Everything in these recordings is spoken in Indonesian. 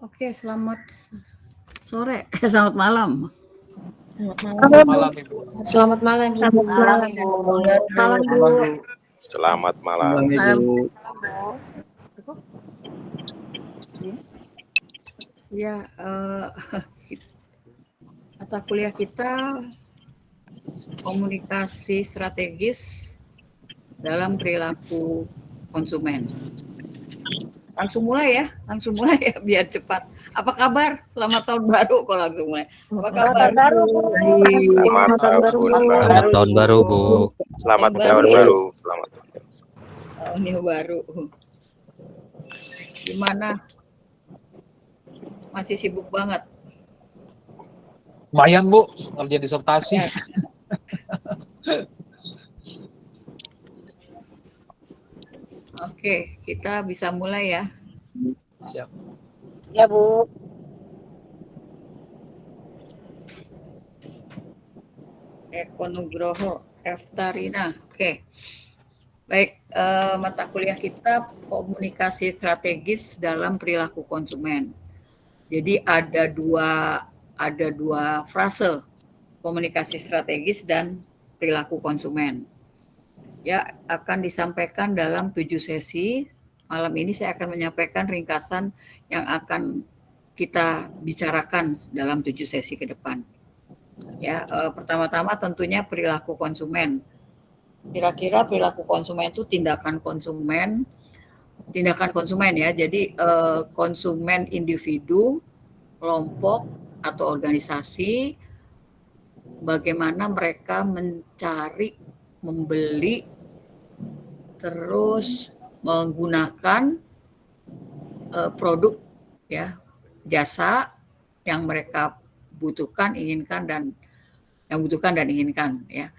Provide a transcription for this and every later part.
Oke, selamat sore, selamat malam. Selamat malam, Ibu. Selamat malam, Ibu. Malam, Bu. Selamat malam. Malam. Ya, mata kuliah kita komunikasi strategis dalam perilaku konsumen. Langsung mulai ya biar cepat. Apa kabar? Selamat tahun baru kalau langsung mulai. Apa kabar? Selamat Tahun baru, Bu. Selamat Tahun tahun baru. baru. Selamat. Tahun yang baru. Gimana? Masih sibuk banget. Lumayan, Bu, ngerjain disertasi. Oke, kita bisa mulai ya. Siap. Ya, Bu. Eko Nugroho, Eftarina. Oke. Baik, mata kuliah kita komunikasi strategis dalam perilaku konsumen. Jadi ada dua frase, komunikasi strategis dan perilaku konsumen. Ya, akan disampaikan dalam 7 sesi. Malam ini saya akan menyampaikan ringkasan yang akan kita bicarakan dalam 7 sesi ke depan. Ya, pertama-tama tentunya perilaku konsumen. Kira-kira perilaku konsumen itu tindakan konsumen ya. Jadi konsumen individu, kelompok atau organisasi, bagaimana mereka mencari, membeli, terus menggunakan produk ya, jasa yang mereka butuhkan, inginkan dan inginkan ya.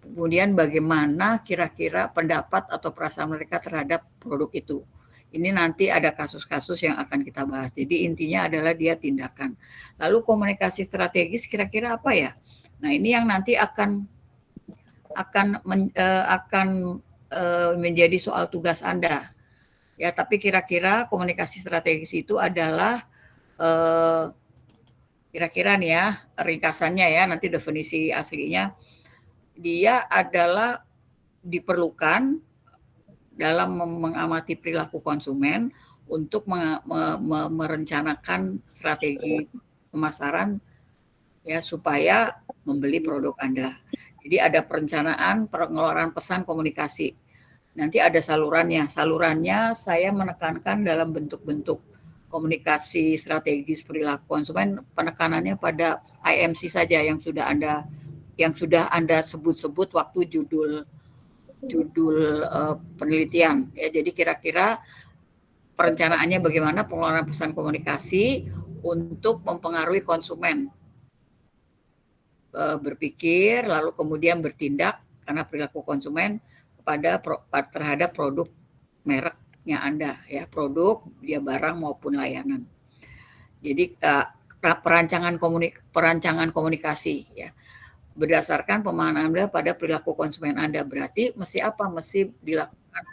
Kemudian bagaimana kira-kira pendapat atau perasaan mereka terhadap produk itu. Ini nanti ada kasus-kasus yang akan kita bahas. Jadi intinya adalah dia tindakan. Lalu komunikasi strategis kira-kira apa ya? Nah, ini yang nanti akan menjadi soal tugas Anda. Ya, tapi kira-kira komunikasi strategis itu adalah kira-kira nih ya, ringkasannya ya, nanti definisi aslinya, dia adalah diperlukan dalam mengamati perilaku konsumen untuk merencanakan strategi pemasaran ya supaya membeli produk Anda. Jadi ada perencanaan, pengeluaran pesan komunikasi. Nanti ada salurannya. Salurannya saya menekankan dalam bentuk-bentuk komunikasi strategis perilaku konsumen, penekanannya pada IMC saja yang sudah Anda sebut-sebut waktu judul penelitian ya. Jadi kira-kira perencanaannya bagaimana pengeluaran pesan komunikasi untuk mempengaruhi konsumen berpikir lalu kemudian bertindak karena perilaku konsumen terhadap produk mereknya Anda ya, produk dia barang maupun layanan. Jadi perancangan komunikasi ya berdasarkan pemahaman Anda pada perilaku konsumen Anda. Berarti mesti apa? Mesti dilakukan,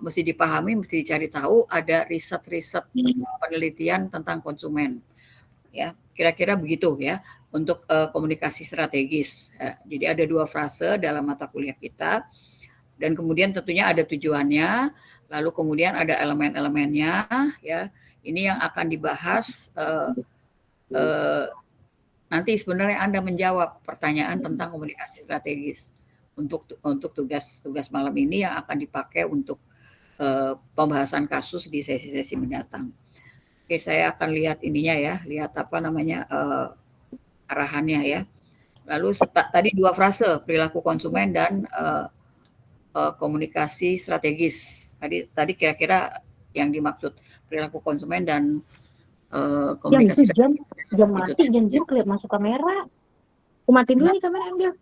mesti dipahami, mesti dicari tahu, ada riset penelitian tentang konsumen. Ya, kira-kira begitu ya untuk komunikasi strategis. Jadi ada 2 frase dalam mata kuliah kita dan kemudian tentunya ada tujuannya, lalu kemudian ada elemen-elemennya ya. Ini yang akan dibahas nanti sebenarnya Anda menjawab pertanyaan tentang komunikasi strategis untuk tugas malam ini yang akan dipakai untuk pembahasan kasus di sesi-sesi mendatang. Oke, saya akan lihat ininya ya, lihat arahannya ya. Lalu tadi 2 frase, perilaku konsumen dan komunikasi strategis. Tadi kira-kira yang dimaksud perilaku konsumen dan komunikasi jam mati, jam kelihatan masuk kamera. Aku matiin dulu nih kamera ambil.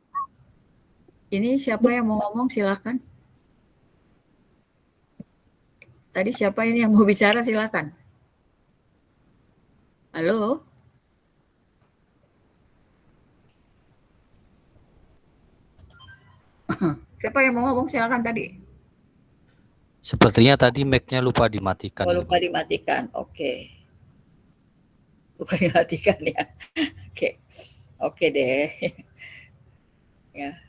Ini siapa yang mau ngomong silakan. Tadi siapa ini yang mau bicara silakan. Halo. Siapa yang mau ngomong silakan tadi. Sepertinya tadi mic-nya lupa dimatikan. Oh, lupa dimatikan. Oke. bukan dimatikan ya. Oke, oke deh. Ya.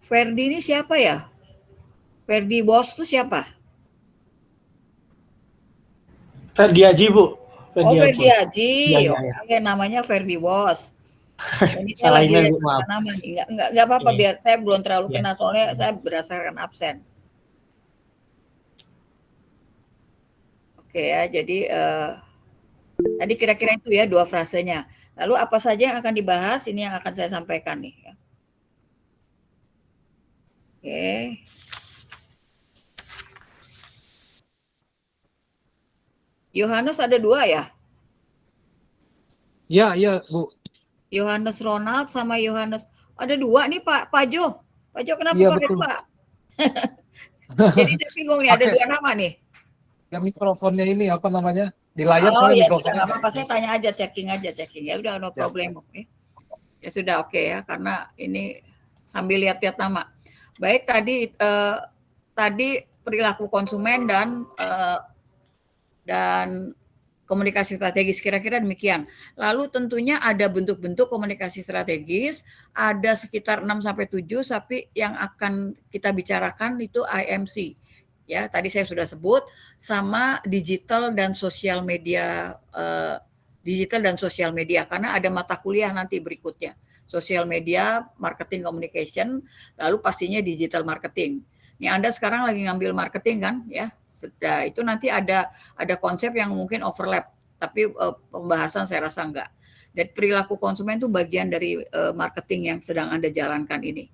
Ferdi ini siapa ya? Ferdi Bos itu siapa? Ferdi Haji, Bu. Oh, Ferdi Haji. Ferdi Haji. Iya, iya, iya. Oke, namanya Ferdi Bos. Ini saya Salah lagi email, lihat Bu, maaf. nama nih. Enggak apa-apa, Iya. biar saya belum terlalu Iya. kenal soalnya saya berdasarkan absen. Oke ya, jadi tadi kira-kira itu ya 2 frasenya. Lalu apa saja yang akan dibahas? Ini yang akan saya sampaikan nih ya. Oke. Yohanes ada 2 ya? Iya, Bu. Yohanes Ronald sama Yohanes. Ada 2 nih Pak Jo. Pak Jo kenapa Iya, pakai betul. 2? Jadi saya bingung nih, ada 2 nama nih. Ya mikrofonnya ini apa namanya? Di layar Oh soalnya ya sudah, mikrofonnya. nggak apa-apa, saya tanya aja, checking. Ya udah, no problem. Oke. Ya sudah, oke ya, karena ini sambil lihat-lihat nama. Baik, tadi perilaku konsumen dan komunikasi strategis, kira-kira demikian. Lalu tentunya ada bentuk-bentuk komunikasi strategis, ada sekitar 6-7, tapi yang akan kita bicarakan itu IMC. Ya, tadi saya sudah sebut, sama digital dan sosial media, karena ada mata kuliah nanti berikutnya. Sosial media, marketing communication, lalu pastinya digital marketing. Ini Anda sekarang lagi ngambil marketing kan, ya. Sudah, itu nanti ada konsep yang mungkin overlap, tapi pembahasan saya rasa enggak. Dan perilaku konsumen itu bagian dari marketing yang sedang Anda jalankan ini.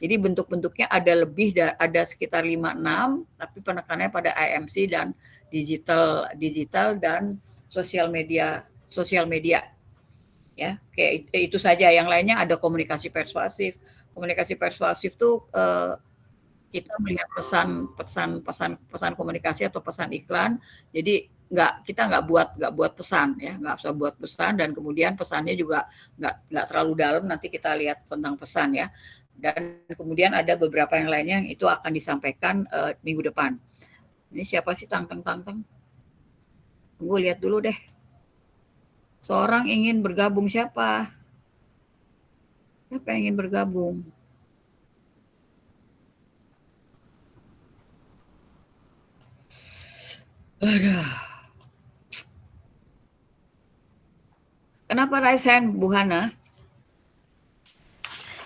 Jadi bentuk-bentuknya ada sekitar 5-6, tapi penekanannya pada IMC dan digital dan sosial media. Ya, oke, itu saja. Yang lainnya ada komunikasi persuasif. Komunikasi persuasif tuh kita melihat pesan komunikasi atau pesan iklan. Jadi kita nggak buat pesan ya, nggak usah buat pesan, dan kemudian pesannya juga nggak terlalu dalam. Nanti kita lihat tentang pesan ya. Dan kemudian ada beberapa yang lainnya yang itu akan disampaikan minggu depan. Ini siapa sih Tangteng? Tunggu lihat dulu deh. Seorang ingin bergabung siapa? Siapa yang ingin bergabung? Aduh. Kenapa raise hand, Bu Hana?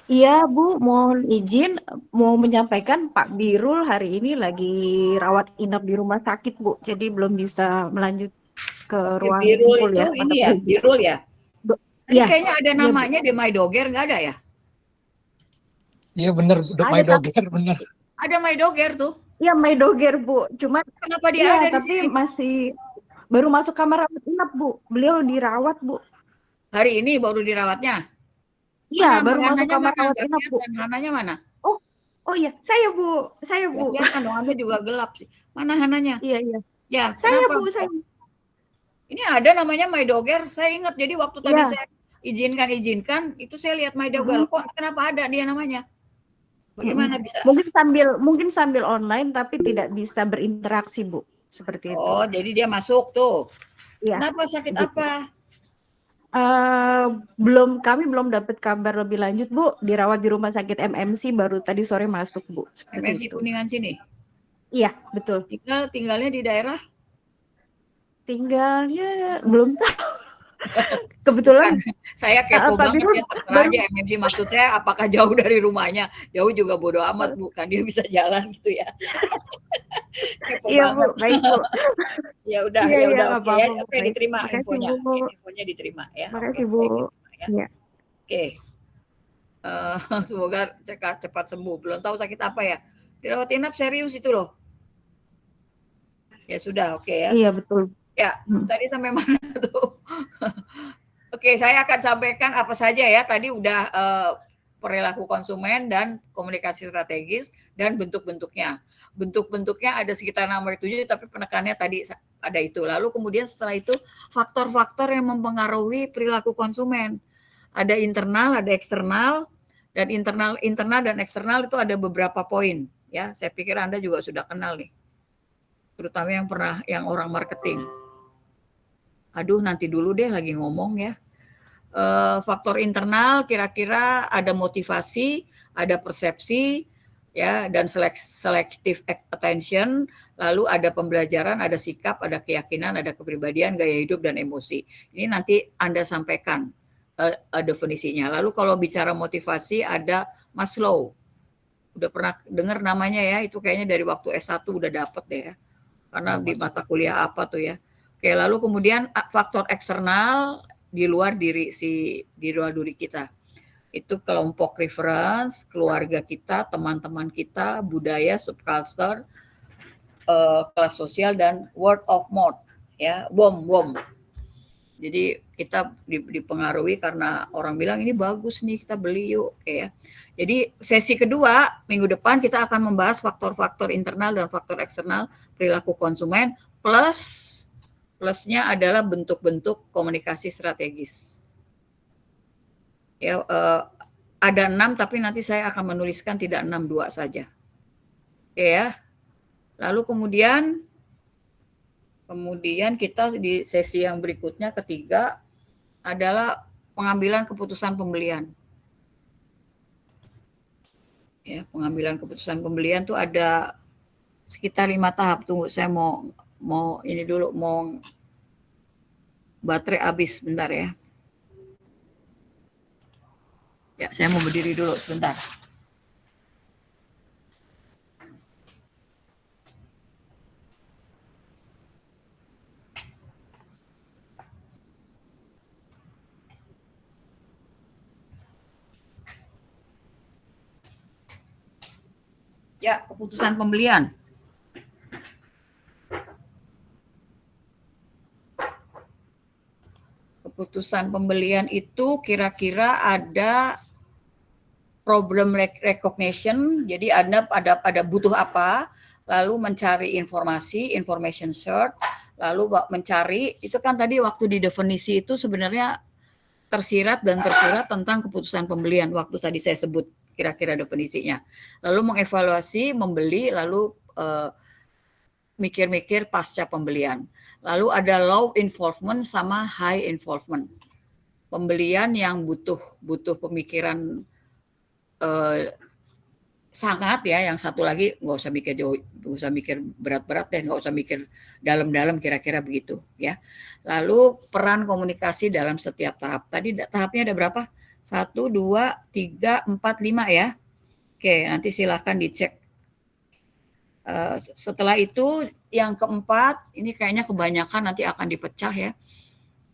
Iya Bu, mohon izin mau menyampaikan Pak Birul hari ini lagi rawat inap di rumah sakit Bu, jadi belum bisa melanjut ke ruang Birul kumpul itu ya. ini ya, Birul ya? Tadi Iya, kayaknya ada iya, namanya di My Doger, nggak ada ya? Iya bener, My Doger bener. Ada My Doger tuh. Iya My Doger Bu, cuman kenapa dia ada di tapi sini? masih baru masuk kamar rawat inap Bu, beliau dirawat Bu. Hari ini baru dirawatnya? Iya, baru masuk kamar rawat inap Bu. Hananya mana? Oh iya, saya Bu. Kelihatan dong, Anda juga gelap sih. Mana Hananya? Iya. Ya, Saya kenapa? Bu, saya. Ini ada namanya My Doger. Saya ingat, jadi waktu tadi saya izinkan, itu saya lihat My Doger. Kok kenapa ada dia namanya? Bagaimana bisa? Mungkin sambil online tapi tidak bisa berinteraksi Bu, seperti itu. Oh, jadi dia masuk tuh. Iya. Kenapa, sakit apa? Kami belum dapat kabar lebih lanjut Bu, dirawat di rumah sakit MMC baru tadi sore masuk Bu. MMC Kuningan sini? Iya, betul. Tinggalnya di daerah? Tinggalnya belum tahu. Kebetulan saya kepo banget ya, terserah aja MMC, maksud saya apakah jauh dari rumahnya? Jauh juga bodo amat bukan, dia bisa jalan gitu ya. Iya Bu, baik Bu. Ya udah, oke ya. Oke, diterima infonya diterima ya. Makasih Bu. Ya. Oke. Semoga cepat sembuh. Belum tahu sakit apa ya. Dirawat inap serius itu loh. Ya sudah, oke ya. Iya betul. Ya, tadi sampai mana tuh? Oke, saya akan sampaikan apa saja ya. Tadi udah perilaku konsumen dan komunikasi strategis dan bentuk-bentuknya. Bentuk-bentuknya ada sekitar 6-7, tapi penekannya tadi ada itu. Lalu kemudian setelah itu faktor-faktor yang mempengaruhi perilaku konsumen. Ada internal, ada eksternal, dan internal dan eksternal itu ada beberapa poin. Ya, saya pikir Anda juga sudah kenal nih. terutama yang orang marketing. Aduh, nanti dulu deh lagi ngomong ya. Faktor internal kira-kira ada motivasi, ada persepsi, ya, dan selective attention, lalu ada pembelajaran, ada sikap, ada keyakinan, ada kepribadian, gaya hidup, dan emosi. Ini nanti Anda sampaikan definisinya. Lalu kalau bicara motivasi ada Maslow. Udah pernah dengar namanya ya, itu kayaknya dari waktu S1 udah dapet deh ya. Karena di mata kuliah apa tuh ya. Oke, lalu kemudian faktor eksternal di luar diri kita. Itu kelompok reference, keluarga kita, teman-teman kita, budaya, subculture, kelas sosial, dan word of mouth, ya, bom. Jadi kita dipengaruhi karena orang bilang ini bagus nih, kita beli yuk, oke ya. Jadi sesi kedua minggu depan kita akan membahas faktor-faktor internal dan faktor eksternal perilaku konsumen, plusnya adalah bentuk-bentuk komunikasi strategis. Ya, ada 6 tapi nanti saya akan menuliskan tidak 6, 2 saja. Oke ya. Lalu kemudian kita di sesi yang berikutnya ketiga adalah pengambilan keputusan pembelian. Ya, pengambilan keputusan pembelian tuh ada sekitar 5 tahap. Tunggu, saya mau ini dulu, mau baterai habis bentar ya. Ya, saya mau berdiri dulu sebentar. Ya, keputusan pembelian. Keputusan pembelian itu kira-kira ada problem recognition, jadi Anda ada butuh apa, lalu mencari information search, lalu mencari, itu kan tadi waktu di definisi itu sebenarnya tersirat dan tersurat tentang keputusan pembelian, waktu tadi saya sebut kira-kira definisinya. Lalu mengevaluasi, membeli, lalu mikir-mikir pasca pembelian. Lalu ada low involvement sama high involvement. Pembelian yang butuh pemikiran sangat ya, yang satu lagi nggak usah mikir jauh, nggak usah mikir berat-berat deh, nggak usah mikir dalam-dalam, kira-kira begitu ya. Lalu peran komunikasi dalam setiap tahap. Tadi tahapnya ada berapa? 1, 2, 3, 4, 5 ya. Oke, nanti silahkan dicek. Setelah itu yang keempat, ini kayaknya kebanyakan nanti akan dipecah ya.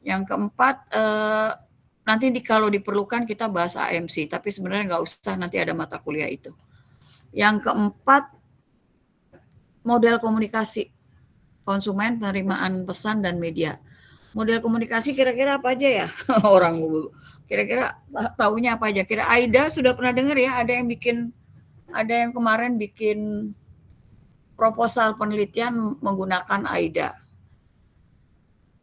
Yang keempat, nanti kalau diperlukan kita bahas AMC, tapi sebenarnya nggak usah, nanti ada mata kuliah itu. Yang keempat, model komunikasi konsumen, penerimaan pesan, dan media. Model komunikasi kira-kira apa aja ya? Orang kira-kira taunya apa aja? Kira Aida sudah pernah dengar ya? Ada yang kemarin bikin proposal penelitian menggunakan Aida.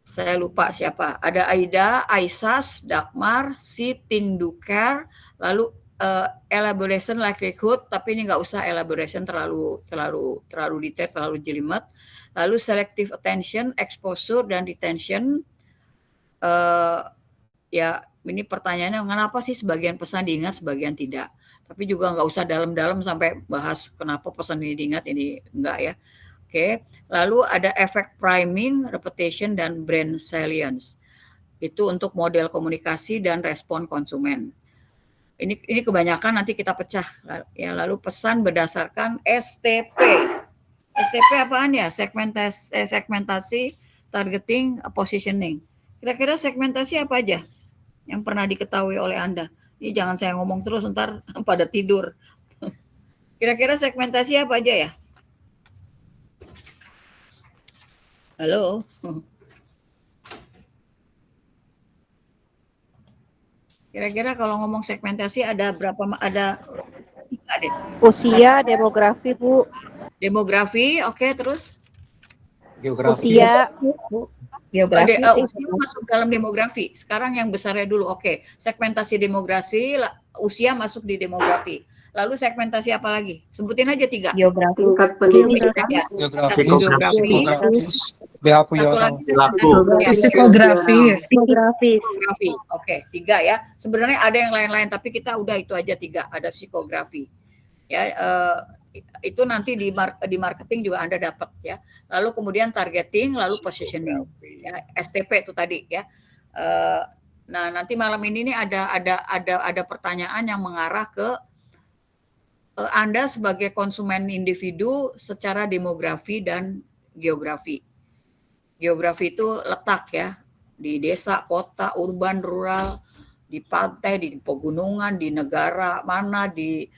Saya lupa siapa. Ada Aida, Aisas, Dagmar, Si, Tinduker, lalu elaboration likelihood, tapi ini nggak usah elaboration terlalu detail, terlalu jelimet. Lalu selective attention, exposure, dan retention. Ya, ini pertanyaannya, kenapa sih sebagian pesan diingat, sebagian tidak? Tapi juga nggak usah dalam-dalam sampai bahas kenapa pesan ini diingat, ini enggak ya. Oke, lalu ada efek priming, repetition, dan brand salience. Itu untuk model komunikasi dan respon konsumen. Ini kebanyakan nanti kita pecah ya. Lalu pesan berdasarkan STP. STP apaan ya? Segmentasi, targeting, positioning. Kira-kira segmentasi apa aja yang pernah diketahui oleh Anda? Ini jangan saya ngomong terus, ntar pada tidur. Kira-kira segmentasi apa aja ya? Halo? Kira-kira kalau ngomong segmentasi ada berapa? Ada 3 deh. Usia, demografi, Bu. Demografi, oke, terus? Geografi. Usia. Geografi. Usia masuk dalam demografi. Sekarang yang besarnya dulu, oke. Segmentasi demografi, usia masuk di demografi. Lalu segmentasi apa lagi? Sebutin aja 3. Geografi. Tingkat pendidikan. Ya. Geografi, Geografi. BH Satu lagi segmentasi ya. Psikografis. Psikografis. Psikografi. Oke, 3 ya. Sebenarnya ada yang lain-lain tapi kita udah itu aja 3. Ada psikografi. Ya, itu nanti di marketing juga Anda dapat ya. Lalu kemudian targeting, lalu positioning. Ya, STP itu tadi ya. Nah, nanti malam ini nih ada pertanyaan yang mengarah ke Anda sebagai konsumen individu secara demografi dan geografi. Geografi itu letak ya di desa, kota, urban, rural, di pantai, di pegunungan, di negara mana, di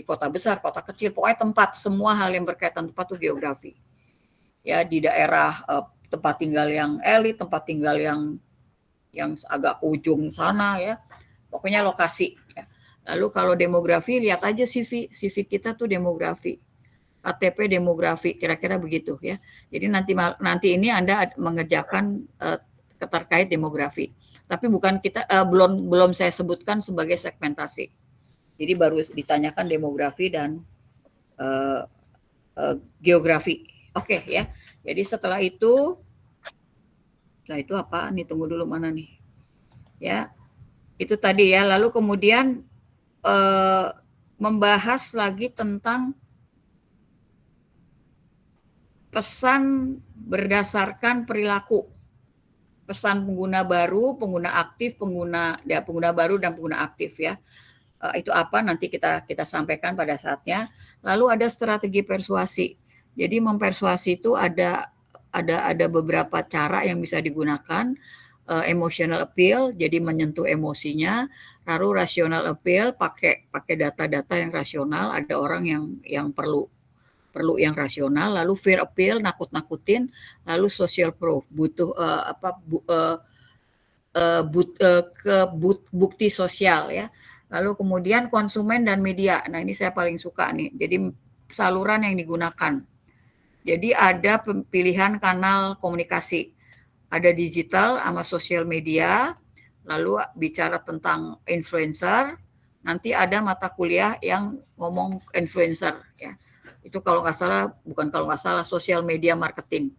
kota besar, kota kecil, pokoknya tempat, semua hal yang berkaitan tempat itu geografi. Ya, di daerah tempat tinggal yang elit, tempat tinggal yang agak ujung sana ya. Pokoknya lokasi ya. Lalu kalau demografi lihat aja CV kita tuh demografi. KTP demografi kira-kira begitu ya. Jadi nanti ini Anda mengerjakan terkait demografi. Tapi bukan kita belum saya sebutkan sebagai segmentasi. Jadi baru ditanyakan demografi dan geografi. Oke ya. Jadi setelah itu apa nih? Tunggu dulu mana nih? Ya. Itu tadi ya. Lalu kemudian membahas lagi tentang pesan berdasarkan perilaku. Pesan pengguna baru, pengguna aktif, pengguna baru dan pengguna aktif ya. Itu apa nanti kita sampaikan pada saatnya. Lalu ada strategi persuasi. Jadi mempersuasi itu ada beberapa cara yang bisa digunakan. Emotional appeal, jadi menyentuh emosinya. Lalu rational appeal, pakai data-data yang rasional. Ada orang yang perlu yang rasional. Lalu fear appeal, nakut-nakutin. Lalu social proof, butuh bukti sosial ya. Lalu kemudian konsumen dan media. Nah, ini saya paling suka nih. Jadi saluran yang digunakan. Jadi ada pilihan kanal komunikasi. Ada digital sama sosial media, lalu bicara tentang influencer, nanti ada mata kuliah yang ngomong influencer ya. Itu bukan kalau nggak salah sosial media marketing.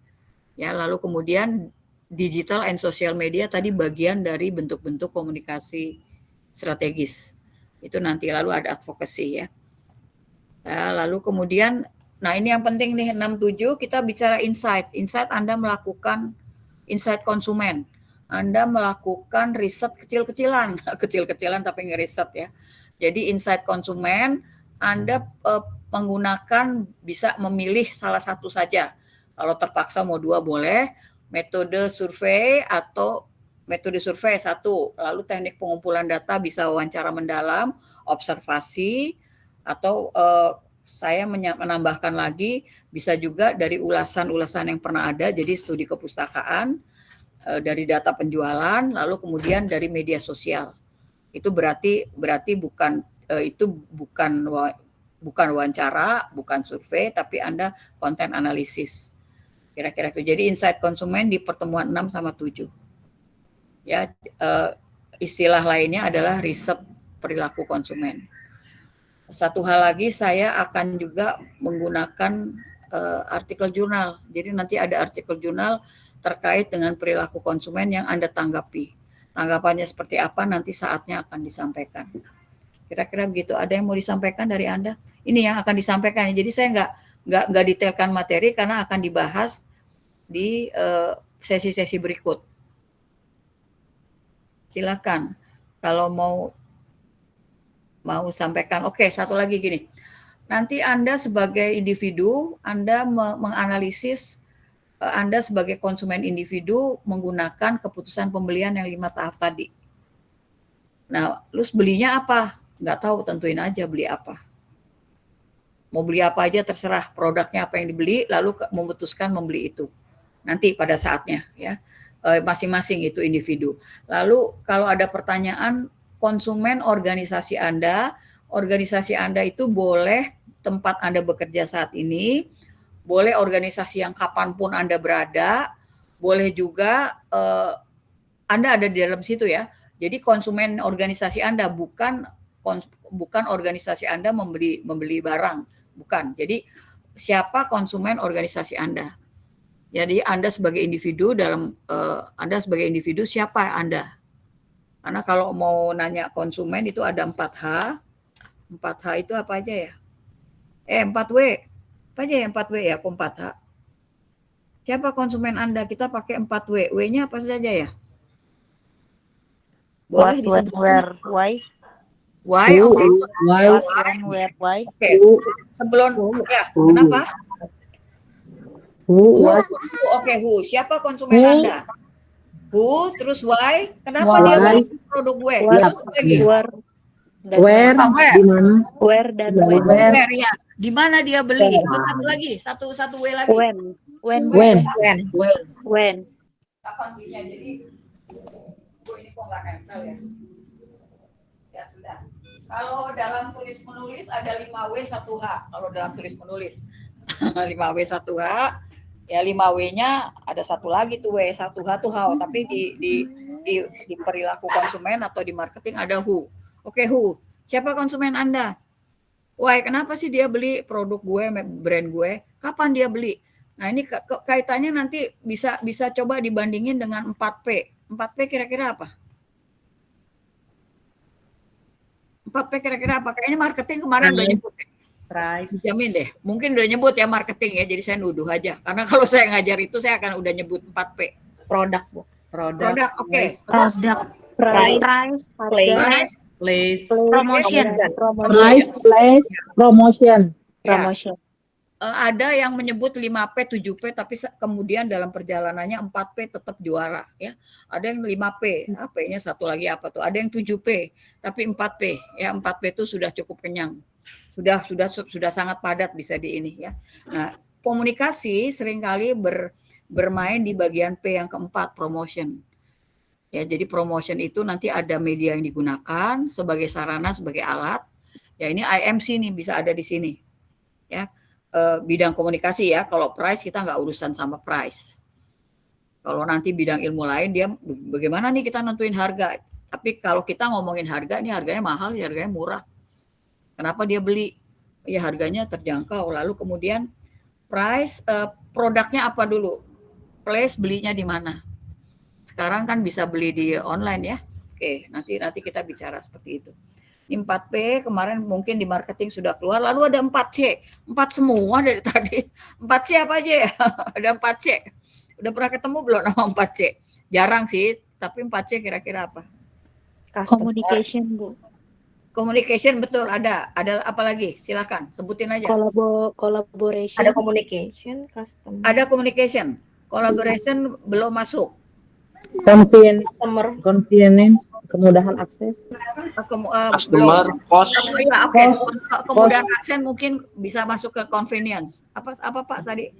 Ya, lalu kemudian digital and social media tadi bagian dari bentuk-bentuk komunikasi strategis. Itu nanti lalu ada advocacy ya. Lalu kemudian ini yang penting nih 67 kita bicara insight. Insight Anda melakukan insight konsumen. Anda melakukan riset kecil-kecilan tapi ngeriset ya. Jadi insight konsumen Anda menggunakan bisa memilih salah satu saja. Kalau terpaksa mau 2 boleh, metode survei satu, lalu teknik pengumpulan data bisa wawancara mendalam, observasi, atau saya menambahkan lagi bisa juga dari ulasan-ulasan yang pernah ada, jadi studi kepustakaan, dari data penjualan, lalu kemudian dari media sosial. Itu berarti bukan wawancara, bukan survei, tapi Anda konten analisis. Kira-kira itu. Jadi insight konsumen di pertemuan 6 sama 7. Ya, istilah lainnya adalah riset perilaku konsumen. Satu hal lagi, saya akan juga menggunakan artikel jurnal. Jadi nanti ada artikel jurnal terkait dengan perilaku konsumen yang Anda tanggapi. Tanggapannya seperti apa nanti saatnya akan disampaikan. Kira-kira begitu. Ada yang mau disampaikan dari Anda? Ini yang akan disampaikan. Jadi saya nggak detailkan materi karena akan dibahas di sesi-sesi berikut. Silakan. Kalau mau sampaikan. Oke, satu lagi gini. Nanti Anda sebagai individu, Anda menganalisis Anda sebagai konsumen individu menggunakan keputusan pembelian yang 5 tahap tadi. Nah, terus belinya apa? Nggak tahu, tentuin aja beli apa. Mau beli apa aja terserah, produknya apa yang dibeli, lalu memutuskan membeli itu. Nanti pada saatnya ya, masing-masing itu individu. Lalu kalau ada pertanyaan, konsumen organisasi Anda itu boleh tempat Anda bekerja saat ini, boleh organisasi yang kapanpun Anda berada, boleh juga Anda ada di dalam situ ya. Jadi konsumen organisasi Anda bukan bukan organisasi Anda membeli barang, bukan. Jadi siapa konsumen organisasi Anda? Jadi Anda sebagai individu siapa Anda? Karena kalau mau nanya konsumen itu ada 4H. 4H itu apa aja ya? 4W. Apa aja ya 4W ya? Kok 4H? Siapa konsumen Anda? Kita pakai 4W. W-nya apa saja ya? Boleh What, when, disebutkan. where, why? Why? Who, Oke. why, What, when, where, why? Oke. Sebelum ya, Who. kenapa? who, Who. what, Oke, who. Siapa konsumen Who. Anda? Who, terus why? Kenapa Why. dia beli produk gue? What. Terus lagi. Where dan where, Where. di mana, where dan Where. when. Where ya? Di mana dia beli? Terus satu lagi, satu W lagi. When. When. when, When. when, When. Kapan belinya? Jadi, gue ini kok nggak nempel ya? Ya sudah. Kalau dalam tulis menulis ada 5W 1H. Kalau dalam tulis menulis 5W 1H, ya 5W-nya ada satu lagi tuh W 1H tuh how. Tapi di perilaku konsumen atau di marketing ada who. Oke, who. Siapa konsumen Anda? Why, kenapa sih dia beli produk gue, brand gue? Kapan dia beli? Nah, ini kaitannya nanti bisa coba dibandingin dengan 4P. 4P kira-kira apa? 4P kira-kira apa? Kayaknya marketing kemarin udah nyebut. Price. Jamin deh. Mungkin udah nyebut ya marketing ya, jadi saya nuduh aja. Karena kalau saya ngajar itu saya akan udah nyebut 4P. Produk, Bu. Produk, oke. Price, Terus Price. price, Place. Promotion. price, place, promotion, ya. Promotion. Ada yang menyebut 5P, 7P, tapi kemudian dalam perjalanannya 4P tetap juara ya. Ada yang 5P, P-nya satu lagi apa tuh? Ada yang 7P, tapi 4P ya. 4P itu sudah cukup kenyang. Sudah sangat padat bisa di ini ya. Nah, komunikasi seringkali bermain di bagian P yang keempat, promotion. Ya, jadi promotion itu nanti ada media yang digunakan sebagai sarana, sebagai alat. Ya, ini IMC nih bisa ada di sini. Ya. Bidang komunikasi ya, kalau price kita nggak urusan sama price. Kalau nanti bidang ilmu lain dia bagaimana nih kita nentuin harga. Tapi kalau kita ngomongin harga, ini harganya mahal, ya harganya murah. Kenapa dia beli? Ya harganya terjangkau. Lalu kemudian price, produknya apa dulu? Place belinya di mana? Sekarang kan bisa beli di online ya. Oke, nanti kita bicara seperti itu. 4P kemarin mungkin di marketing sudah keluar, lalu ada 4C. 4 semua dari tadi. 4C apa aja ya? Ada 4C. Udah pernah ketemu belum nama 4C? Jarang sih, tapi 4C kira-kira apa? Communication, Bu. Communication betul ada. Ada apa lagi? Silakan sebutin aja. Collaboration. Ada communication, customer, Ada communication. Collaboration belum masuk. convenience, kemudahan akses, Customer, cost, Ya, oke. Kemudian aksen mungkin bisa masuk ke convenience. Apa Pak tadi?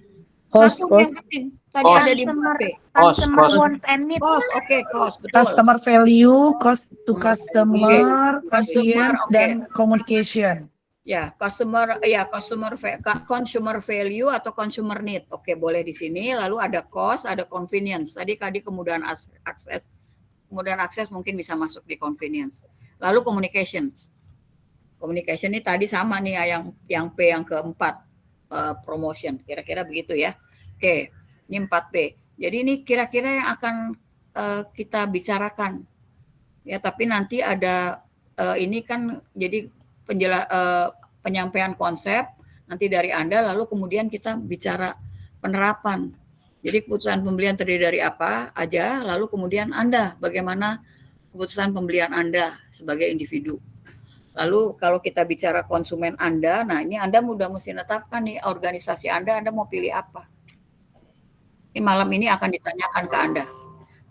Cost, Satu cost. yang penting. Tadi Cost. ada di 4P. Customer cost. wants and needs. Cost, oke, cost, betul. Customer value, cost to customer, Customer, convenience, oke. dan communication. Ya, consumer value atau consumer need. Oke, boleh di sini. Lalu ada cost, ada convenience. Tadi kemudahan akses. Kemudian akses mungkin bisa masuk di convenience. Lalu communication. Communication ini tadi sama nih ya, yang P yang keempat, promotion. Kira-kira begitu ya. Oke, ini 4P. Jadi ini kira-kira yang akan kita bicarakan. Ya, tapi nanti ada ini kan jadi penyampaian konsep nanti dari Anda, lalu kemudian kita bicara penerapan. Jadi keputusan pembelian terdiri dari apa aja, lalu kemudian Anda bagaimana keputusan pembelian Anda sebagai individu. Lalu kalau kita bicara konsumen Anda, nah ini Anda udah mesti menetapkan nih organisasi Anda mau pilih apa. Ini malam ini akan ditanyakan ke Anda.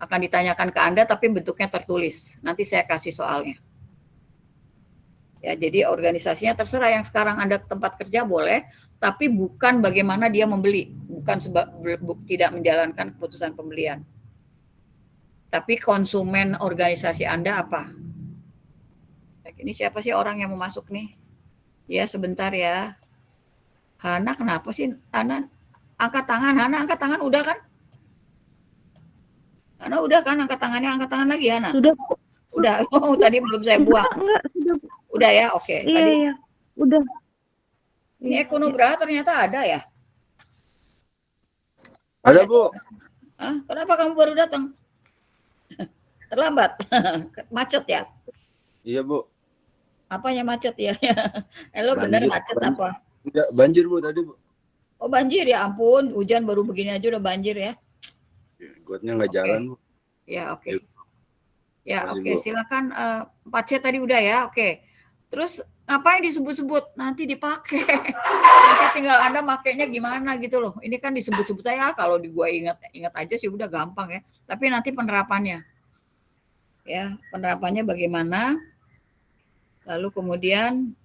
Akan ditanyakan ke Anda tapi bentuknya tertulis. Nanti saya kasih soalnya. Ya, jadi organisasinya terserah, yang sekarang Anda ke tempat kerja boleh, tapi bukan bagaimana dia membeli, bukan tidak menjalankan keputusan pembelian. Tapi konsumen organisasi Anda apa? Ini siapa sih orang yang mau masuk nih? Ya, sebentar ya. Hana, kenapa sih? Hana, angkat tangan. Hana, angkat tangan, udah kan? Hana, udah kan? Angkat tangannya, angkat tangan lagi, Hana. Sudah. Udah. Oh, tadi belum saya buang. Enggak, sudah. Udah ya, oke. Iya, Tadi iya. Udah. ini Eko Nugraha ternyata ada ya. Ada, Bu. Hah? Kenapa kamu baru datang? Terlambat. Macet ya? Iya, Bu. Apanya macet ya? Lo bener Banjir, macet banjir. apa? Enggak, banjir, Bu, tadi, Bu. Oh banjir ya ampun, hujan baru begini aja udah banjir ya. Gotnya nggak Oke. jalan, Bu. Ya oke. Iya. Ya Makasih, oke, Bu. silakan 4C tadi udah ya. Oke. Terus ngapain disebut-sebut? Nanti dipakai. Nanti tinggal Anda makainya gimana gitu loh. Ini kan disebut-sebut aja kalau di gua ingat aja sih udah gampang ya. Tapi nanti penerapannya. Ya, penerapannya bagaimana? Lalu kemudian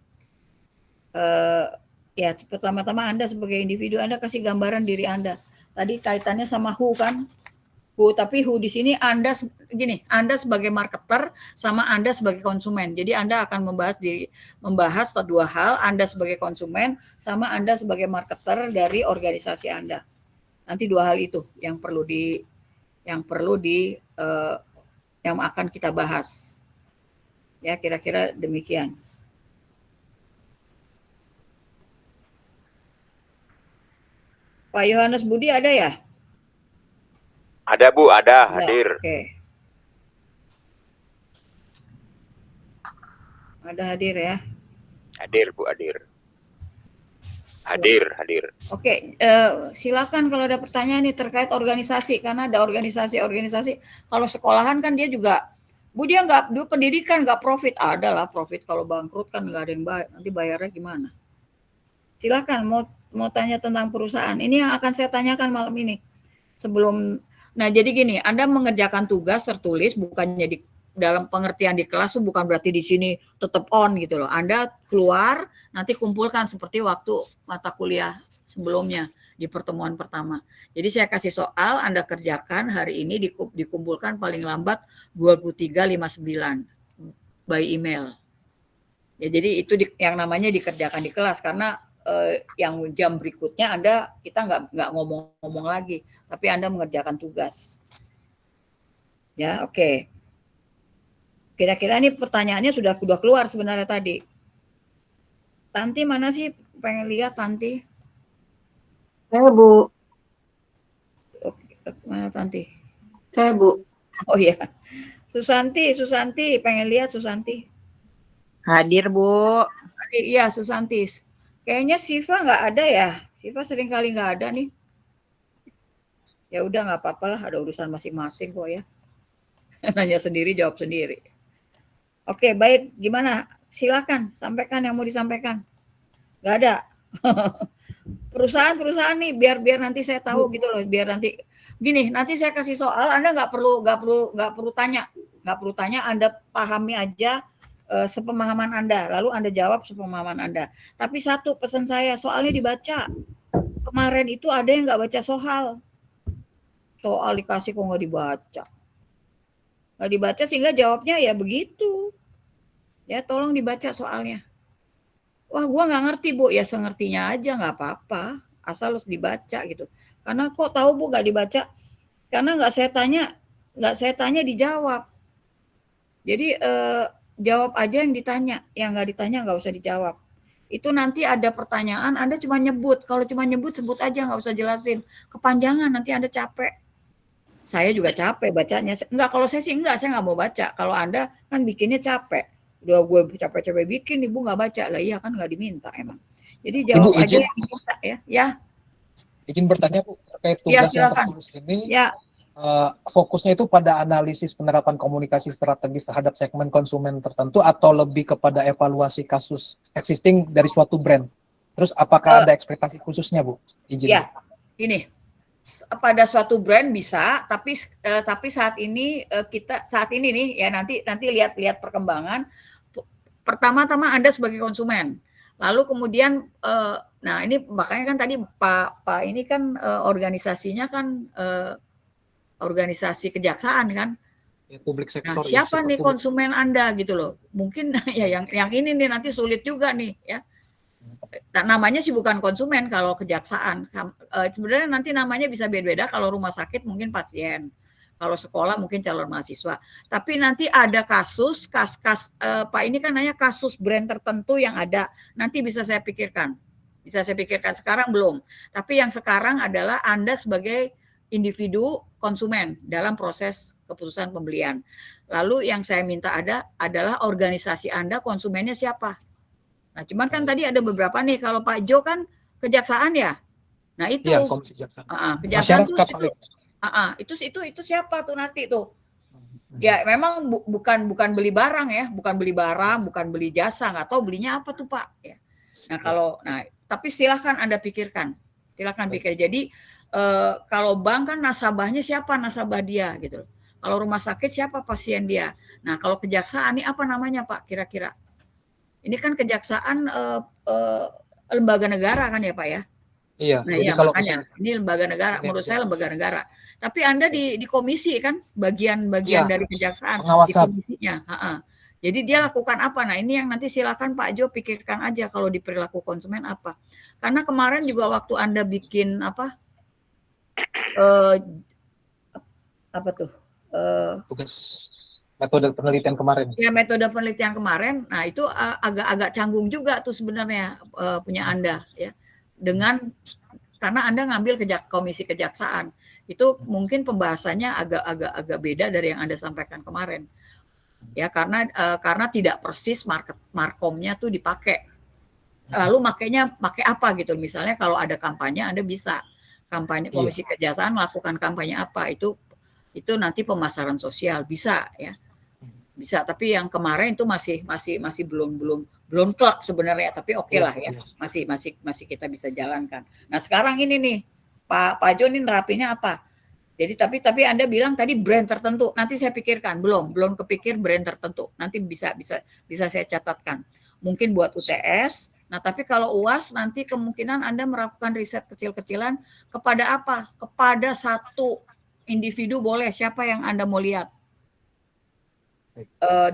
ya pertama-tama Anda sebagai individu Anda kasih gambaran diri Anda. Tadi kaitannya sama who kan? Who, tapi who di sini Anda gini, Anda sebagai marketer sama Anda sebagai konsumen. Jadi Anda akan membahas dua hal, Anda sebagai konsumen sama Anda sebagai marketer dari organisasi Anda. Nanti dua hal itu yang akan kita bahas. Ya, kira-kira demikian. Pak Yohanes Budi ada ya? Ada, Bu, ada, Ya, hadir. oke. Ada hadir ya. Hadir, Bu, hadir. Hadir. Oke, silakan kalau ada pertanyaan nih terkait organisasi, karena ada organisasi. Kalau sekolahan kan dia juga, Bu dia pendidikan nggak profit, ada lah profit. Kalau bangkrut kan nggak ada yang bayar, nanti bayarnya gimana? Silakan mau tanya tentang perusahaan. Ini yang akan saya tanyakan malam ini. Nah jadi gini, Anda mengerjakan tugas tertulis, bukannya di dalam pengertian di kelas tuh bukan berarti di sini tetap on gitu loh. Anda keluar, nanti kumpulkan seperti waktu mata kuliah sebelumnya di pertemuan pertama. Jadi saya kasih soal, Anda kerjakan hari ini dikumpulkan paling lambat 23.59 by email. Ya jadi itu yang namanya dikerjakan di kelas, karena yang jam berikutnya kita nggak ngomong lagi, tapi Anda mengerjakan tugas. Ya, oke. Kira-kira ini pertanyaannya sudah keluar sebenarnya tadi. Tanti mana sih? Pengen lihat Tanti. Saya, Bu. Oke, mana Tanti? Saya, Bu. Oh iya. Susanti, pengen lihat Susanti. Hadir, Bu. Iya, Susanti. Kayaknya Siva nggak ada ya. Siva sering kali nggak ada nih. Ya udah nggak apa-apa lah, ada urusan masing-masing kok ya. Nanya sendiri, jawab sendiri. Oke, baik. Gimana? Silakan, sampaikan yang mau disampaikan. Nggak ada. Perusahaan nih, biar nanti saya tahu gitu loh. Biar nanti gini, nanti saya kasih soal, Anda nggak perlu tanya, Anda pahami aja sepemahaman Anda, lalu Anda jawab sepemahaman Anda. Tapi satu pesan saya, soalnya dibaca. Kemarin itu ada yang nggak baca soal dikasih kok nggak dibaca. Nggak dibaca sehingga jawabnya ya begitu. Ya tolong dibaca soalnya. Wah gua nggak ngerti Bu, ya sengertinya aja nggak apa-apa, asal harus dibaca gitu. Karena kok tahu Bu nggak dibaca? Karena nggak saya tanya dijawab. Jadi jawab aja yang ditanya, yang nggak ditanya nggak usah dijawab. Itu nanti ada pertanyaan, Anda cuma nyebut. Kalau cuma nyebut, sebut aja, nggak usah jelasin. Kepanjangan, nanti Anda capek. Saya juga capek bacanya. Enggak, kalau saya sih enggak, saya nggak mau baca. Kalau Anda kan bikinnya capek. Udah gue capek-capek bikin, Ibu nggak baca. Lah iya kan nggak diminta emang. Jadi jawab Ibu, aja yang diminta ya. Ya. Izin bertanya Bu, terkait Ya, tugas yang silakan. tertulis ini. Ya. Fokusnya itu pada analisis penerapan komunikasi strategis terhadap segmen konsumen tertentu atau lebih kepada evaluasi kasus existing dari suatu brand? Terus apakah ada ekspektasi khususnya Bu? Izin. Ya, ini pada suatu brand bisa, tapi saat ini nih ya nanti lihat perkembangan. Pertama-tama Anda sebagai konsumen, lalu kemudian nah ini makanya kan tadi Pak ini kan organisasinya kan organisasi kejaksaan kan. Ya, publik sektor. Nah, siapa nih konsumen Anda gitu loh? Mungkin ya yang ini nih nanti sulit juga nih ya. Namanya sih bukan konsumen kalau kejaksaan. Sebenarnya nanti namanya bisa beda-beda, kalau rumah sakit mungkin pasien. Kalau sekolah mungkin calon mahasiswa. Tapi nanti ada kasus, Pak ini kan nanya kasus brand tertentu yang ada. Nanti bisa saya pikirkan. Bisa saya pikirkan, sekarang belum. Tapi yang sekarang adalah Anda sebagai individu konsumen dalam proses keputusan pembelian. Lalu yang saya minta adalah organisasi Anda konsumennya siapa. Nah, cuman kan tadi ada beberapa nih, kalau Pak Jo kan kejaksaan ya. Nah, itu. Iya, Komisi Kejaksaan. Kejaksaan Masyarakat itu siapa tuh nanti tuh? Ya memang bukan beli barang ya, bukan beli jasa, nggak tahu belinya apa tuh Pak. Ya. Nah tapi silahkan Anda pikirkan, pikir. Jadi kalau bank kan nasabahnya siapa nasabah dia gitu. Kalau rumah sakit siapa pasien dia. Nah kalau kejaksaan ini apa namanya Pak kira-kira? Ini kan kejaksaan lembaga negara kan ya Pak ya? Iya. Nah Jadi ya kalau makanya ini lembaga negara, menurut saya lembaga negara. Tapi Anda di komisi kan, bagian dari kejaksaan di komisinya. Jadi dia lakukan apa? Nah ini yang nanti silakan Pak Jo pikirkan aja kalau di perilaku konsumen apa. Karena kemarin juga waktu Anda bikin tugas metode penelitian kemarin. Ya metode penelitian kemarin. Nah itu agak canggung juga tuh sebenarnya punya Anda ya. Karena Anda ngambil komisi kejaksaan, itu mungkin pembahasannya agak beda dari yang Anda sampaikan kemarin, ya karena tidak persis markomnya tuh dipakai. Lalu pakai apa gitu? Misalnya kalau ada kampanye, Anda bisa kampanye komisi kejaksaan melakukan kampanye apa itu nanti pemasaran sosial bisa ya. Bisa, tapi yang kemarin itu masih belum klak sebenarnya, tapi oke lah ya, masih kita bisa jalankan. Nah sekarang ini nih Pak Jo ini nerapinnya apa? Jadi tapi Anda bilang tadi brand tertentu, nanti saya pikirkan, belum kepikir brand tertentu, nanti bisa saya catatkan. Mungkin buat UTS. Nah tapi kalau UAS nanti kemungkinan Anda melakukan riset kecil-kecilan kepada apa? Kepada satu individu boleh, siapa yang Anda mau lihat?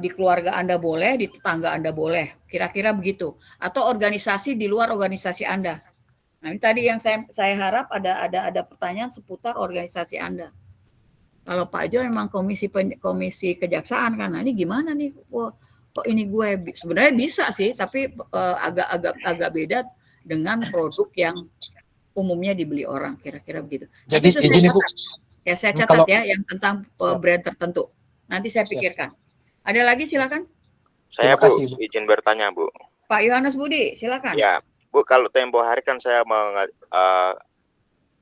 Di keluarga Anda boleh, di tetangga Anda boleh, kira-kira begitu. Atau organisasi di luar organisasi Anda. Nah ini tadi yang saya harap ada pertanyaan seputar organisasi Anda. Kalau Pak Jo memang komisi kejaksaan kan, nah ini gimana nih? Kok ini gue sebenarnya bisa sih, tapi agak beda dengan produk yang umumnya dibeli orang, kira-kira begitu. Jadi itu izin Ibu. Ya saya catat ya yang tentang brand tertentu. Nanti saya pikirkan. Ada lagi silakan. Saya Bu, izin bertanya Bu. Pak Yohanes Budi, silakan. Ya, Bu, kalau tempo hari kan saya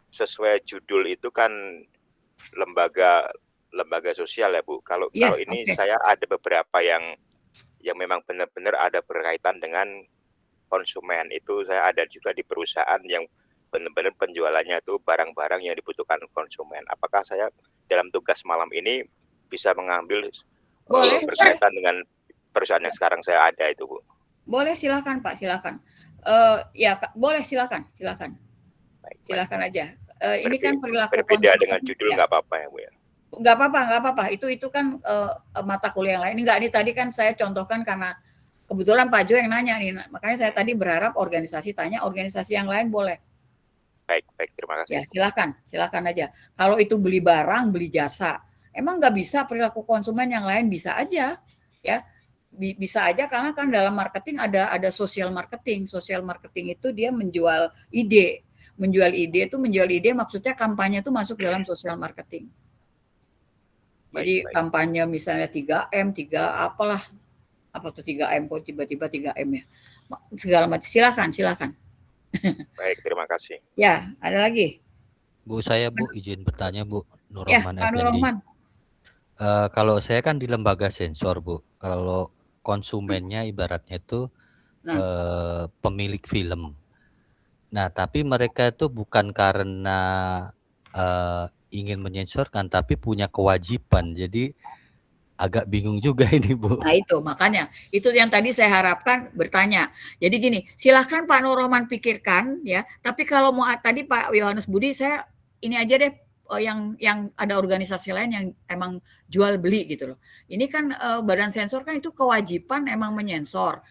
sesuai judul itu kan lembaga sosial ya Bu. Kalau ini saya ada beberapa yang memang benar-benar ada berkaitan dengan konsumen. Itu saya ada juga di perusahaan yang benar-benar penjualannya itu barang-barang yang dibutuhkan konsumen. Apakah saya dalam tugas malam ini bisa mengambil berkaitan dengan perusahaan yang sekarang saya ada itu Bu? Boleh, silakan Pak, silakan. Ya boleh, silakan. Silakan aja. Ini kan perilaku berbeda dengan judul nggak apa-apa ya Bu ya? Nggak apa-apa. Itu kan mata kuliah yang lain. Ini tadi kan saya contohkan karena kebetulan Pak Jo yang nanya nih. Makanya saya tadi berharap organisasi tanya, organisasi yang lain boleh. Baik, terima kasih. Ya silakan aja. Kalau itu beli barang, beli jasa, emang nggak bisa perilaku konsumen yang lain bisa aja, ya bisa aja karena kan dalam marketing ada social marketing. Social marketing itu dia menjual ide maksudnya kampanye itu masuk dalam social marketing. Jadi kampanye misalnya 3M, 3M kok tiba-tiba 3M ya. Segala macam. Silakan. Baik, terima kasih. Ya, ada lagi. Bu, saya Bu izin bertanya Bu, Nur Ya, Rahman Pak Nur Effendi. Rahman. Kalau saya kan di lembaga sensor Bu, kalau konsumennya ibaratnya itu pemilik film. Nah, tapi mereka itu bukan karena ingin menyensorkan, tapi punya kewajiban. Jadi agak bingung juga ini Bu. Nah itu makanya itu yang tadi saya harapkan bertanya. Jadi gini, silahkan Pak Nur Rahman pikirkan ya. Tapi kalau mau tadi Pak Yohanes Budi, saya ini aja deh yang ada organisasi lain yang emang jual beli gitu loh. Ini kan badan sensor kan itu kewajiban emang menyensor.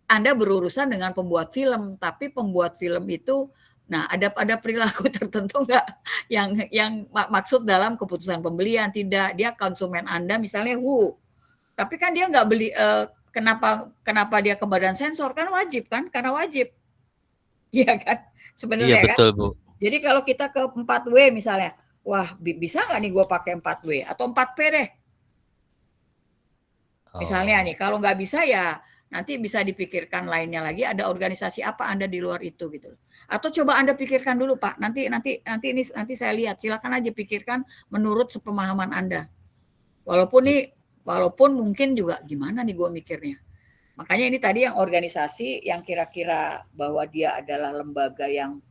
Anda berurusan dengan pembuat film, tapi pembuat film itu Nah, ada perilaku tertentu nggak yang maksud dalam keputusan pembelian? Tidak, dia konsumen Anda misalnya tapi kan dia nggak beli, kenapa dia ke badan sensor? Kan wajib kan? Karena wajib. Iya kan? Iya Sebenarnya kan? betul Bu. Jadi kalau kita ke 4W misalnya, wah bisa nggak nih gue pakai 4W atau 4P deh? Misalnya nih, kalau nggak bisa ya nanti bisa dipikirkan lainnya lagi, ada organisasi apa Anda di luar itu gitu. Atau coba Anda pikirkan dulu Pak, nanti saya lihat, silakan aja pikirkan menurut sepemahaman Anda. Walaupun mungkin juga gimana nih gue mikirnya. Makanya ini tadi yang organisasi yang kira-kira bahwa dia adalah lembaga yang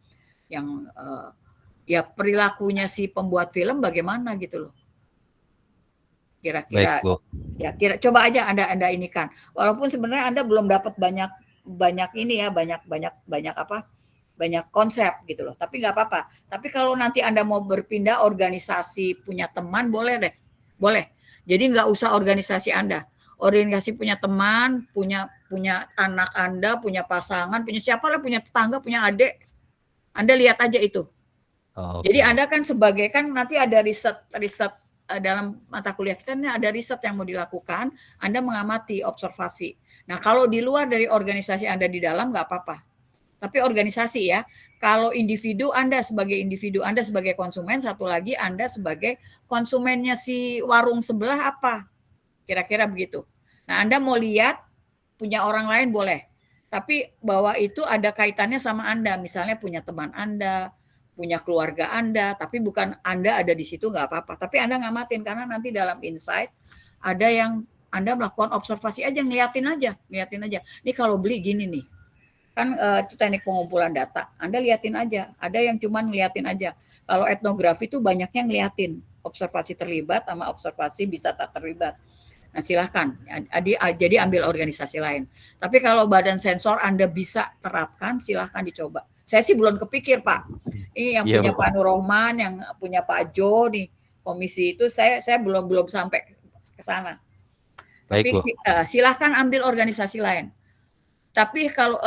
ya perilakunya si pembuat film bagaimana gitu loh. Kira-kira ya coba aja Anda ini kan. Walaupun sebenarnya Anda belum dapat banyak ini ya, banyak konsep gitu loh. Tapi nggak apa-apa. Tapi kalau nanti Anda mau berpindah organisasi punya teman boleh deh. Boleh. Jadi nggak usah organisasi Anda. Organisasi punya teman, punya anak Anda, punya pasangan, punya siapa lah, punya tetangga, punya adik. Anda lihat aja itu. Jadi Anda kan sebagai kan nanti ada riset dalam mata kuliah kita ini ada riset yang mau dilakukan, Anda mengamati, observasi. Nah, kalau di luar dari organisasi Anda di dalam nggak apa-apa. Tapi organisasi ya, kalau individu Anda sebagai konsumen, satu lagi Anda sebagai konsumennya si warung sebelah apa? Kira-kira begitu. Nah, Anda mau lihat punya orang lain boleh. Tapi bahwa itu ada kaitannya sama Anda, misalnya punya teman Anda, punya keluarga Anda, tapi bukan Anda ada di situ nggak apa-apa. Tapi Anda ngamatin karena nanti dalam insight ada yang Anda melakukan observasi aja, ngeliatin aja. Ini kalau beli gini nih, kan itu teknik pengumpulan data. Anda liatin aja. Ada yang cuman ngeliatin aja. Kalau etnografi itu banyaknya ngeliatin, observasi terlibat sama observasi bisa tak terlibat. Nah silahkan, jadi ambil organisasi lain. Tapi kalau badan sensor Anda bisa terapkan, silahkan dicoba. Saya sih belum kepikir Pak. Ini yang punya Pak Nur Rohman, yang punya Pak Jo di komisi itu, saya belum sampai ke sana. Tapi silahkan ambil organisasi lain. Tapi kalau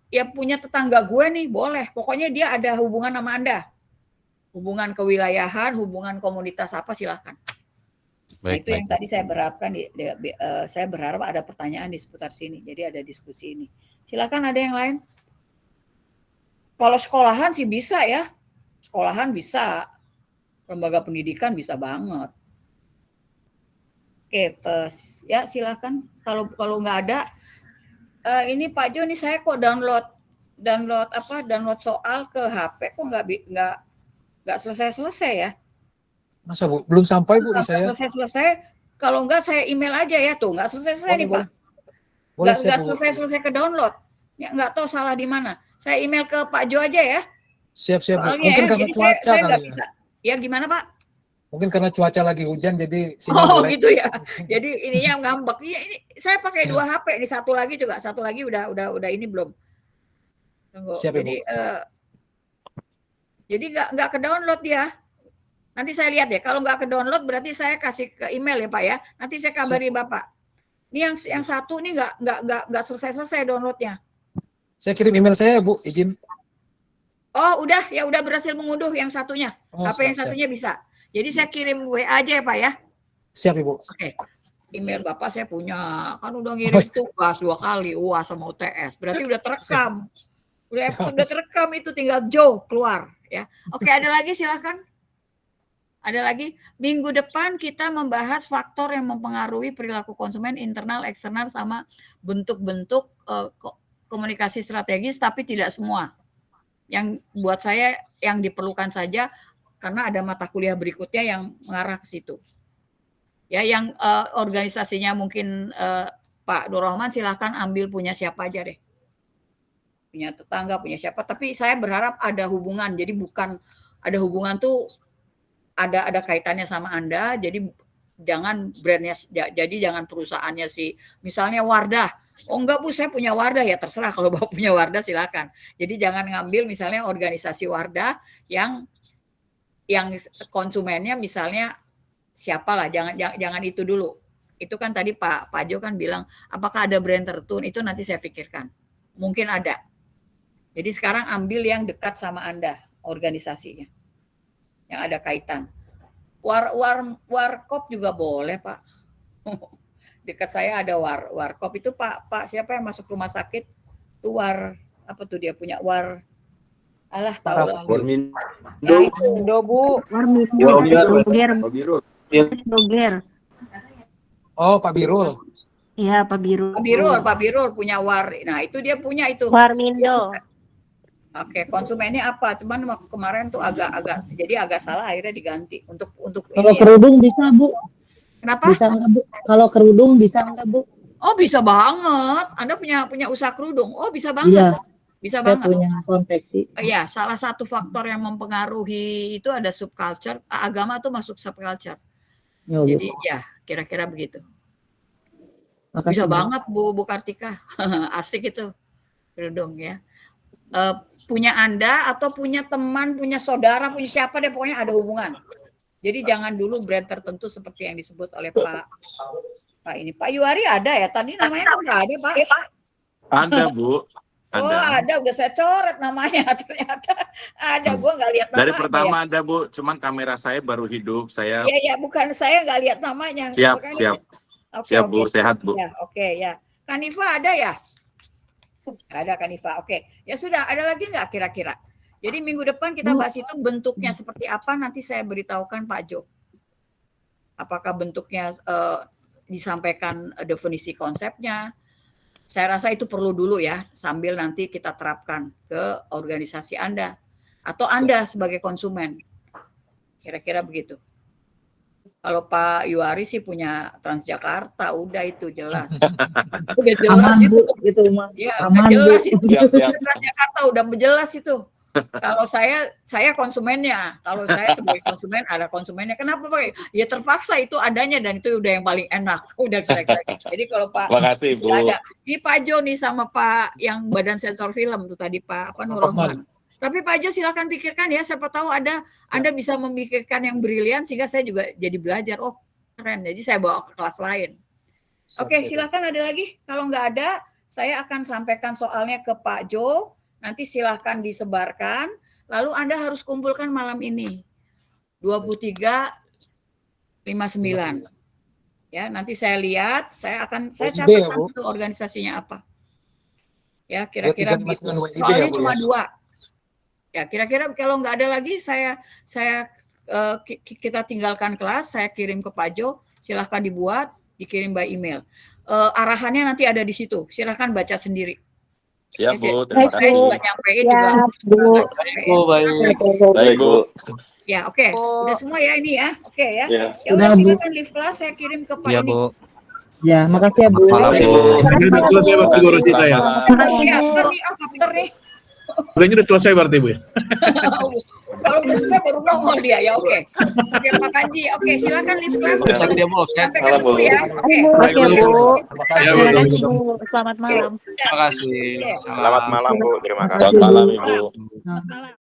ya punya tetangga gue nih, boleh. Pokoknya dia ada hubungan sama Anda. Hubungan kewilayahan, hubungan komunitas apa, silahkan. Nah, itu yang tadi saya berharapkan, saya berharap ada pertanyaan di seputar sini. Jadi ada diskusi ini. Silakan ada yang lain. Kalau sekolahan sih bisa ya. Sekolahan bisa. Lembaga pendidikan bisa banget. Oke, ya silakan. Kalau nggak ada, ini Pak Jo, nih saya kok download soal ke HP kok nggak selesai ya. Masa Bu? Belum sampai Bu di saya? Selesai. Kalau enggak saya email aja ya tuh, enggak selesai nih Pak. Enggak selesai ke download. Ya enggak tahu salah di mana. Saya email ke Pak Jo aja ya. Siap Bu. Mungkin karena cuaca saya nggak bisa. Ya gimana Pak? Mungkin karena cuaca lagi hujan jadi sinyal gitu ya. Jadi ininya ngambek. Iya ini saya pakai 2 HP, ini satu lagi udah ini belum. Tunggu. Siap, Jadi enggak ke download dia. Nanti saya lihat ya, kalau nggak ke download berarti saya kasih ke email ya Pak ya. Nanti saya kabari Bapak. Ini yang satu ini nggak selesai downloadnya. Saya kirim email saya Bu, izin. Oh udah berhasil mengunduh yang satunya. Yang satunya bisa. Jadi saya kirim WA aja ya Pak ya. Siap Ibu. Oke. Email Bapak saya punya, kan udah ngirim tugas 2 kali, UAS sama UTS. Berarti udah terekam. Udah terekam itu, tinggal Joe keluar ya. Oke, ada lagi silakan. Ada lagi, minggu depan kita membahas faktor yang mempengaruhi perilaku konsumen internal, eksternal, sama bentuk-bentuk komunikasi strategis, tapi tidak semua. Yang buat saya yang diperlukan saja, karena ada mata kuliah berikutnya yang mengarah ke situ. Ya, yang organisasinya mungkin Pak Nur Rohman silahkan ambil punya siapa aja deh. Punya tetangga, punya siapa. Tapi saya berharap ada hubungan, jadi bukan ada hubungan tuh ada kaitannya sama Anda, jadi jangan brandnya, jadi jangan perusahaannya misalnya Wardah. Oh enggak Bu, saya punya Wardah, ya terserah, kalau Bapak punya Wardah silakan. Jadi jangan ngambil misalnya organisasi Wardah yang konsumennya misalnya siapalah, jangan itu dulu. Itu kan tadi Pak Jo kan bilang, apakah ada brand tertentu, itu nanti saya pikirkan. Mungkin ada. Jadi sekarang ambil yang dekat sama Anda, organisasinya, yang ada kaitan. Warkop juga boleh, Pak. Dekat saya ada warkop itu Pak siapa yang masuk rumah sakit? Itu apa tuh dia punya alah tahu lah. Warmindo. Ya, itu. Bu. Warmindo. Doger. Oh, Pak Birul. Iya, Pak Birul. Pak Birul punya Nah, itu dia punya itu. Warmindo. Oke, konsumennya apa? Cuman kemarin tuh agak jadi agak salah, akhirnya diganti untuk Kalau ini. kerudung bisa, Bu. Kenapa? Bisa enggak, Bu? Kalau kerudung bisa enggak, Bu? Oh, bisa banget. Anda punya usaha kerudung. Oh, bisa banget. Iya. Bisa Saya banget. punya konveksi. Iya, salah satu faktor yang mempengaruhi itu ada subculture. Agama tuh masuk subculture. Ya, Bu. Jadi ya, kira-kira begitu. Makasih, Bisa Bu. banget Bu Kartika. Asik itu kerudung ya. Punya Anda atau punya teman, punya saudara, punya siapa deh, pokoknya ada hubungan. Jadi jangan dulu brand tertentu seperti yang disebut oleh Pak Yuari ada ya? Tadi namanya kan nggak ada, Pak. Ada, Bu. Ada. Oh, ada, udah saya coret namanya. Ternyata ada, gua nggak lihat namanya. Dari pertama ada, Bu, cuman kamera saya baru hidup. Saya Iya, bukan, saya nggak lihat namanya. siap. Oke, Bu, sehat, Bu. Ya, oke, ya. Kanifa ada ya? Ada Kanifa. Oke. Ya sudah, ada lagi nggak kira-kira? Jadi minggu depan kita bahas itu bentuknya seperti apa, nanti saya beritahukan Pak Jo. Apakah bentuknya disampaikan definisi konsepnya. Saya rasa itu perlu dulu ya, sambil nanti kita terapkan ke organisasi Anda atau Anda sebagai konsumen. Kira-kira begitu. Kalau Pak Yuari sih punya Transjakarta, udah itu jelas. Udah jelas Aman, itu. Bu, gitu, Ma. Ya, Aman, udah jelas Bu. itu. Siap. Transjakarta udah jelas itu. Kalau saya konsumennya. Kalau saya sebagai konsumen, ada konsumennya. Kenapa Pak? Ya terpaksa itu adanya dan itu udah yang paling enak. Udah kira-kira. Jadi kalau Pak Makasih, Bu. ada. Ini Pak Jo nih sama Pak yang badan sensor film tuh tadi Pak Nur Rahman. Tapi Pak Jo silakan pikirkan ya, siapa tahu Anda bisa memikirkan yang brilian sehingga saya juga jadi belajar. Oh, keren. Jadi saya bawa ke kelas lain. Oke, silakan ada lagi. Kalau nggak ada, saya akan sampaikan soalnya ke Pak Jo. Nanti silakan disebarkan. Lalu Anda harus kumpulkan malam ini. 2359. Ya, nanti saya lihat, saya catatkan itu organisasinya apa. Ya, kira-kira begitu. Soalnya cuma 2. Ya, kira-kira kalau nggak ada lagi, kita tinggalkan kelas, saya kirim ke Pak Jo, silahkan dibuat, dikirim by email. Arahannya nanti ada di situ, silahkan baca sendiri. Siap, Bu. Saya Terima kasih. juga nyampein juga. Baik, Bu. Ya, oke. Udah semua ya ini ya. Oke ya. Ya Udah, udah, Bu. silakan live kelas, saya kirim ke Pak Iya, ini. Bu. Ya, makasih ya, Bu. Malam, Bu. Udah selesai berarti Bu Rosita ya? Makasih ya, kapter nih. Kayaknya udah selesai berarti Bu ya? Kalau udah selesai baru nongol dia ya, oke. Oke, Pak Panji, oke, silakan live kelas. Sampai ketemu ya. Oke. Makasih ya, Bu. Ya, Bu. Terima kasih, Bu. Selamat malam. Selamat malam, Bu. Terima kasih. Selamat malam, Ibu. Selamat malam.